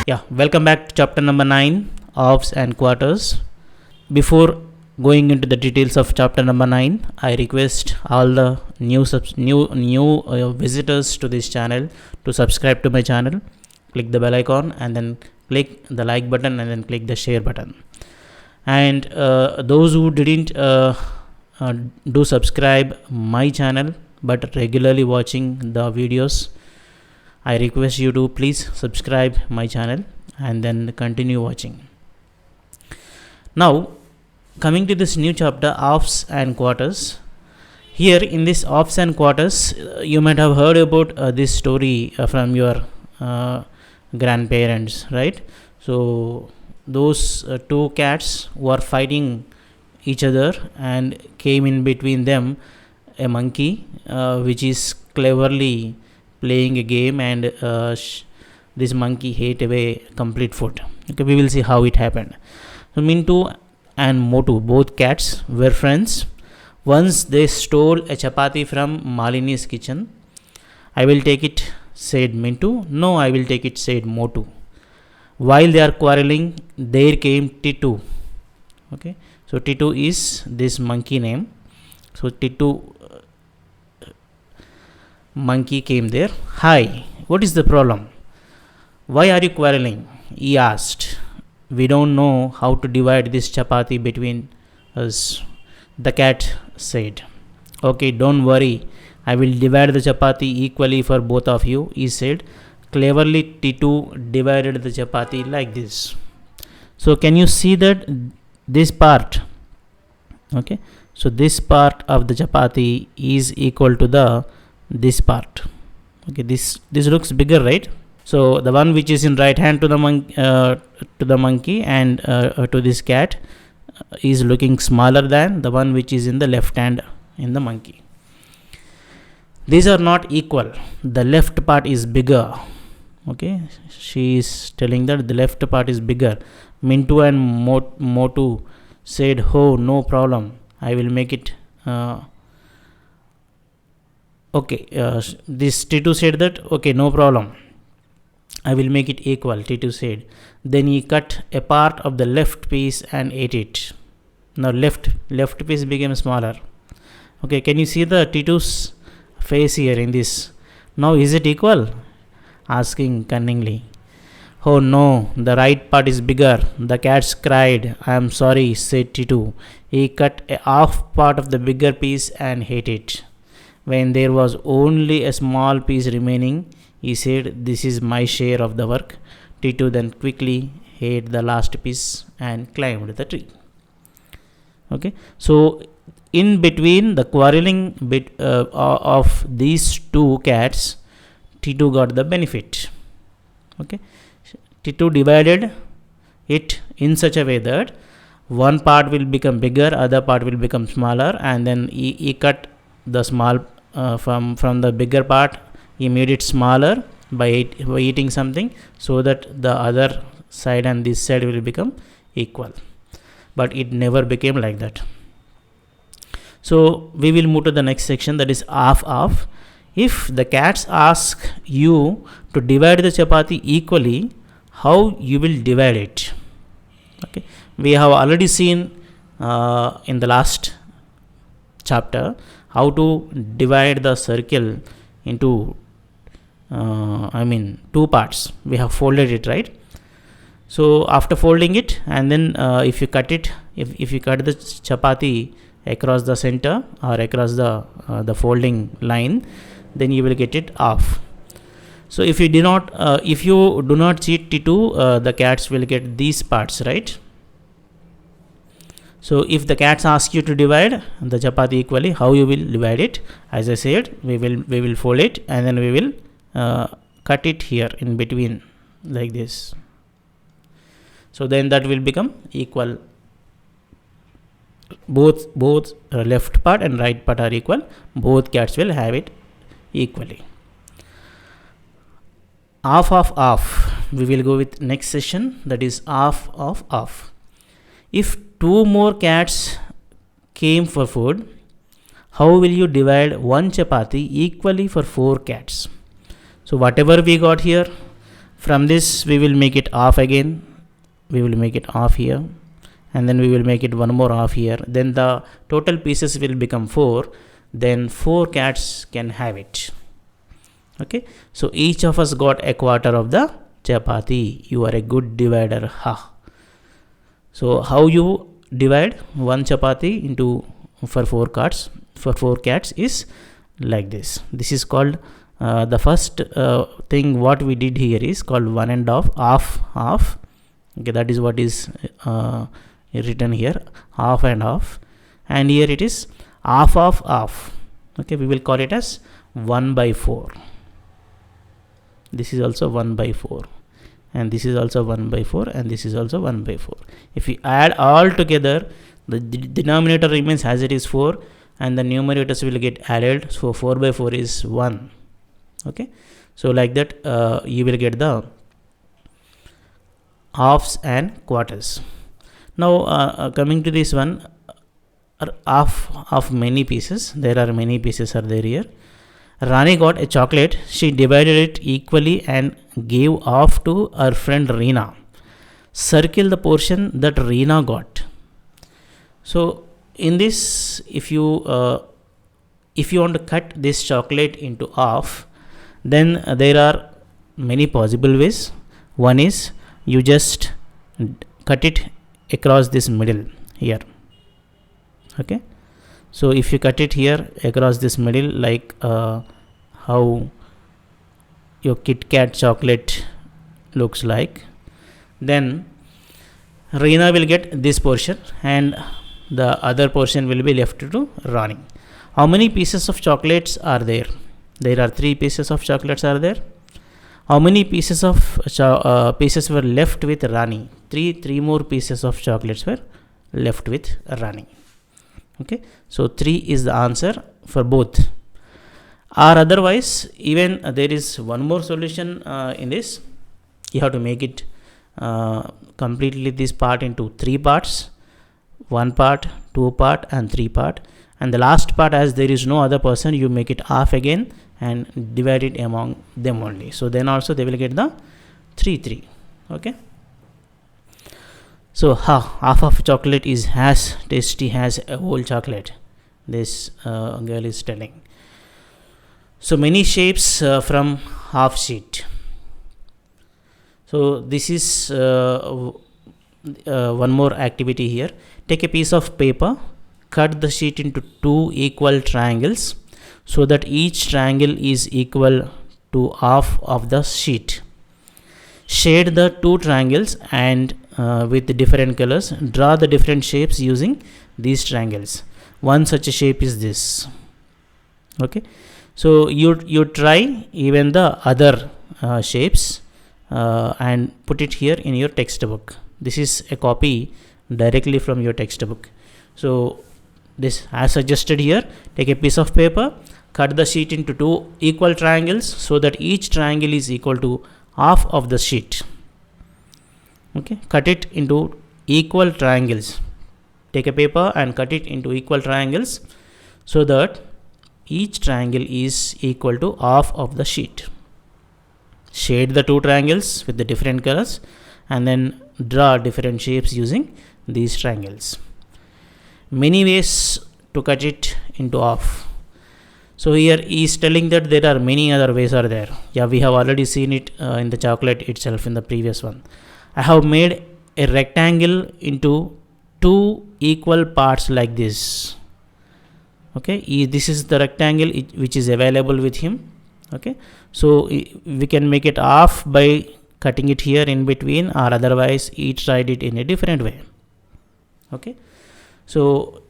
Yeah, welcome back to chapter number 9, offs and quarters. Before going into the details of chapter number 9, I request all the new visitors to this channel to subscribe to my channel, click the bell icon, and then click the like button, and then click the share button. And those who didn't do subscribe my channel but regularly watching the videos, I request you to please subscribe my channel and then continue watching. Now coming to this new chapter, offs and quarters. Here in this offs and quarters, you might have heard about this story from your grandparents, right? So those two cats were fighting each other, and came in between them a monkey which is cleverly playing a game, and this monkey ate away complete food. Okay, we will see how it happened. So Mintu and Motu, both cats, were friends. Once they stole a chapati from Malini's kitchen. I will take it, said Mintu. No, I will take it, said Motu. While they are quarreling, there came Titu. Okay, so Titu is this monkey name. So Titu monkey came there. Hi, what is the problem? Why are you quarreling? He asked. We don't know how to divide this chapati between us, the cat said. Okay, don't worry. I will divide the chapati equally for both of you, he said. Cleverly, Titu divided the chapati like this. So can you see that this part? Okay, so this part of the chapati is equal to this part. Okay, this looks bigger, right? So the one which is in right hand to the monkey and to this cat is looking smaller than the one which is in the left hand in the monkey. These are not equal. The left part is bigger. Okay, she is telling that the left part is bigger. Mintu and Motu said, oh, no problem, I will make it okay. This Titu said that, okay, no problem, I will make it equal, Titu said. Then he cut a part of the left piece and ate it. Now left piece became smaller. Okay, can you see the Titu's face here in this? Now is it equal? Asking cunningly. Oh no, the right part is bigger. The cats cried. I am sorry, said Titu. He cut a half part of the bigger piece and ate it. When there was only a small piece remaining, he said, this is my share of the work. Titu then quickly ate the last piece and climbed the tree. Okay, so in between the quarreling bit of these two cats, Titu got the benefit. Okay, Titu divided it in such a way that one part will become bigger, other part will become smaller, and then he cut the small from the bigger part. He made it smaller by eating something, so that the other side and this side will become equal. But it never became like that. So we will move to the next section, that is off. If the cats ask you to divide the chapati equally, how you will divide it? Okay, we have already seen in the last chapter how to divide the circle into two parts. We have folded it, right? So after folding it, and then if you cut it, if you cut the chapati across the center or across the folding line, then you will get it off. So if you do not cheat Titu, the cats will get these parts, right? So if the cats ask you to divide the chapati equally, how you will divide it? As I said, we will fold it, and then we will cut it here in between like this. So then that will become equal. Both left part and right part are equal. Both cats will have it equally. Off. We will go with next session, that is off. If two more cats came for food, how will you divide one chapati equally for 4 cats? So whatever we got here, From this we will make it off again, we will make it off here, and then we will make it one more off here. Then the total pieces will become 4. Then 4 cats can have it. Okay, so each of us got a quarter of the chapati. You are a good divider. Ha. So how you divide one chapati into for 4 cats is like this. This is called the first thing what we did here is called 1 and half. Okay, that is what is written here, half and half, and here it is half of half. Okay, we will call it as 1/4. This is also 1/4, and this is also 1/4, and this is also 1/4. If we add all together, the denominator remains as it is 4, and the numerators will get added. So 4/4 is 1. Okay, so like that you will get the halves and quarters. Now coming to this one, half of many pieces. There are many pieces are there here. Rani got a chocolate. She divided it equally and gave half to her friend Reena. Circle the portion that Reena got. So in this, if you want to cut this chocolate into half, then there are many possible ways. One is you just cut it across this middle here. Okay, so if you cut it here across this middle, like how your Kit Kat chocolate looks like, then Reena will get this portion and the other portion will be left to Rani. How many pieces of chocolates are there? There are 3 pieces of chocolates are there. How many pieces of pieces were left with Rani? 3 more pieces of chocolates were left with Rani. Okay, so 3 is the answer for both. Or otherwise, even there is one more solution in this. You have to make it completely this part into 3 parts. 1 part, 2 part, and 3 part. And the last part, as there is no other person, you make it half again and divide it among them only. So then also they will get the 3. Okay. So half of chocolate is as tasty as a whole chocolate. This girl is telling. So many shapes from half sheet. So this is one more activity here. Take a piece of paper, cut the sheet into 2 equal triangles so that each triangle is equal to half of the sheet. Shade the 2 triangles and with the different colors. Draw the different shapes using these triangles. One such a shape is this. Okay, so you try even the other shapes and put it here in your textbook. This is a copy directly from your textbook. So this as suggested here, take a piece of paper, cut the sheet into 2 equal triangles so that each triangle is equal to half of the sheet. Okay, cut it into equal triangles. Take a paper and cut it into equal triangles so that each triangle is equal to half of the sheet. Shade the 2 triangles with the different colors and then draw different shapes using these triangles. Many ways to cut it into half. So here he is telling that there are many other ways are there. Yeah, we have already seen it in the chocolate itself in the previous one. I have made a rectangle into 2 equal parts like this. Okay, this is the rectangle which is available with him. Okay, so we can make it half by cutting it here in between, or otherwise he tried it in a different way. Okay, so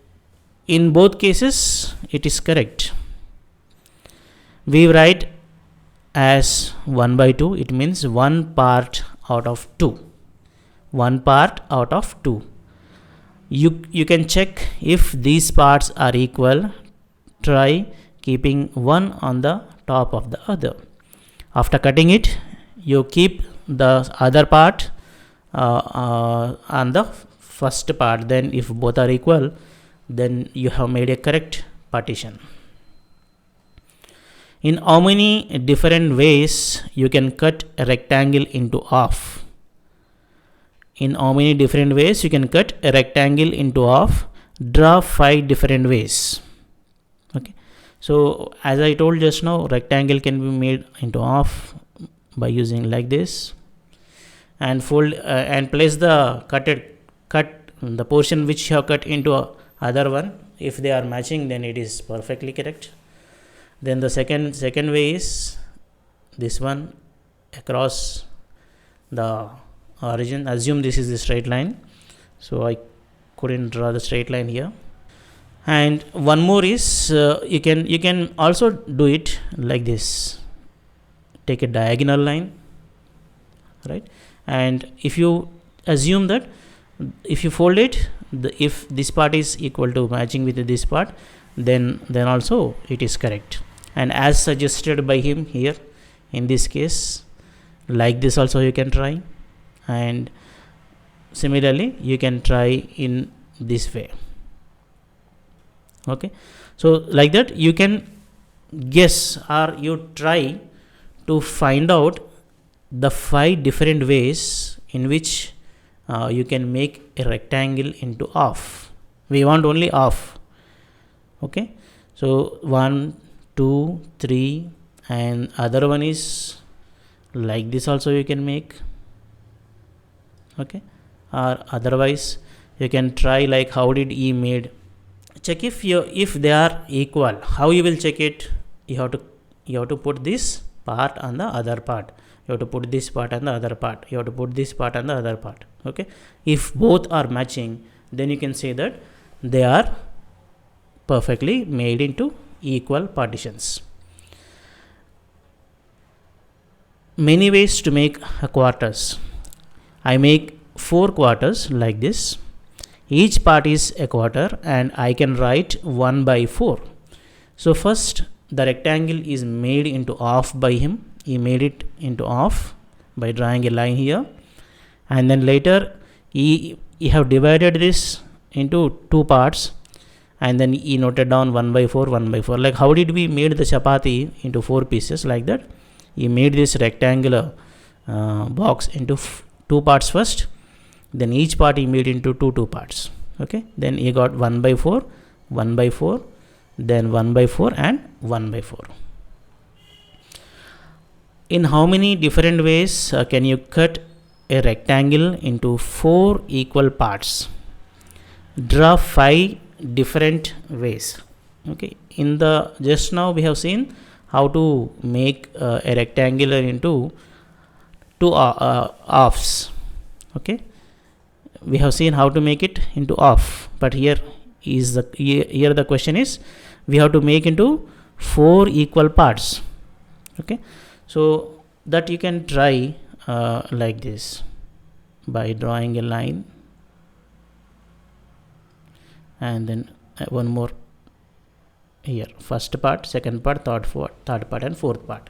in both cases it is correct. We write as 1/2. It means 1 part out of 2. 1 part out of 2. You can check if these parts are equal. Try keeping one on the top of the other. After cutting it, you keep the other part on the first part. Then if both are equal, then you have made a correct partition. In how many different ways you can cut a rectangle into half? In how many different ways you can cut a rectangle into half? Draw 5 different ways. Okay, so as I told just now, rectangle can be made into half by using like this, and fold and place the the portion which you have cut into other one. If they are matching, then it is perfectly correct. Then the second way is this one across the origin. Assume this is the straight line, so I couldn't draw the straight line here. And one more is you can also do it like this. Take a diagonal line, right? And if you assume that if you fold it, if this part is equal to matching with this part, then also it is correct. And as suggested by him here, in this case, like this also you can try, and similarly you can try in this way. Okay, so like that you can guess or you try to find out the 5 different ways in which you can make a rectangle into half. We want only half. Okay, so 1, 2, 3, and other one is like this also you can make. Okay, or otherwise you can try like how did he made. Check if they are equal. How you will check it? You have to put this part on the other part. You have to put this part on the other part. You have to put this part on the other part. Okay, if both are matching, then you can say that they are perfectly made into equal partitions. Many ways to make a quarters. I make 4 quarters like this. Each part is a quarter, and I can write 1 by 4. So first the rectangle is made into half by him. He made it into half by drawing a line here, and then later he have divided this into 2 parts, and then he noted down 1 by 4, 1 by 4. Like how did we made the chapati into 4 pieces? Like that he made this rectangular box into 2 parts first, then each part he made into 2 parts. Okay, then he got 1 by 4, 1 by 4, then 1 by 4 and 1 by 4. In how many different ways can you cut a rectangle into 4 equal parts? Draw 5 different ways. Okay, in the just now we have seen how to make a rectangular into 2 halves. Okay, we have seen how to make it into half, but here the question is we have to make into 4 equal parts. Okay, so that you can try like this by drawing a line, and then one more here, first part, second part, third part and fourth part.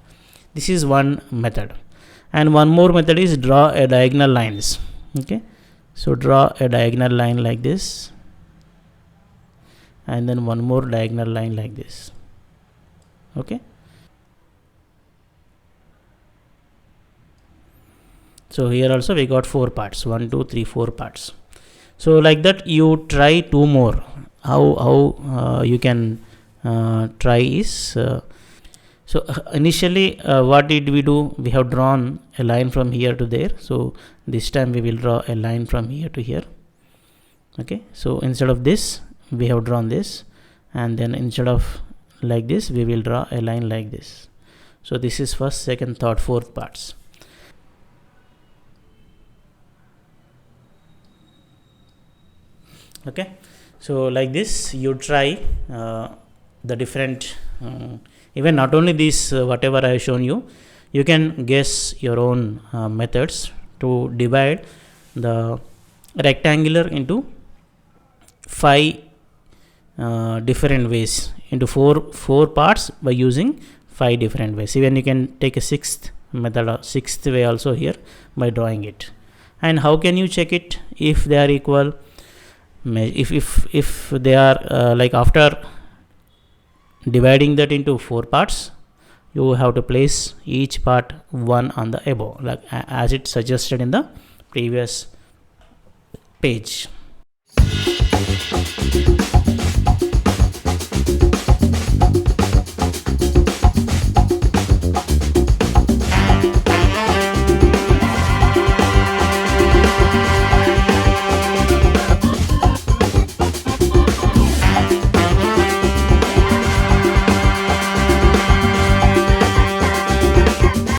This is one method, and one more method is draw a diagonal lines. Okay, so draw a diagonal line like this, and then one more diagonal line like this. Okay, so here also we got 4 parts, 1, 2, 3, 4 parts. So like that you try 2 more. How you can try is so initially what did we do? We have drawn a line from here to there. So this time we will draw a line from here to here. Okay, so instead of this we have drawn this, and then instead of like this we will draw a line like this. So this is first, second, third, fourth parts. Okay, so like this you try the different even not only this whatever I have shown you, you can guess your own methods to divide the rectangular into 5 different ways, into four parts by using 5 different ways. Even you can take a 6th method or 6th way also here by drawing it. And how can you check it if they are equal? If they are like after dividing that into 4 parts, you have to place each part one on the above, like as it suggested in the previous page.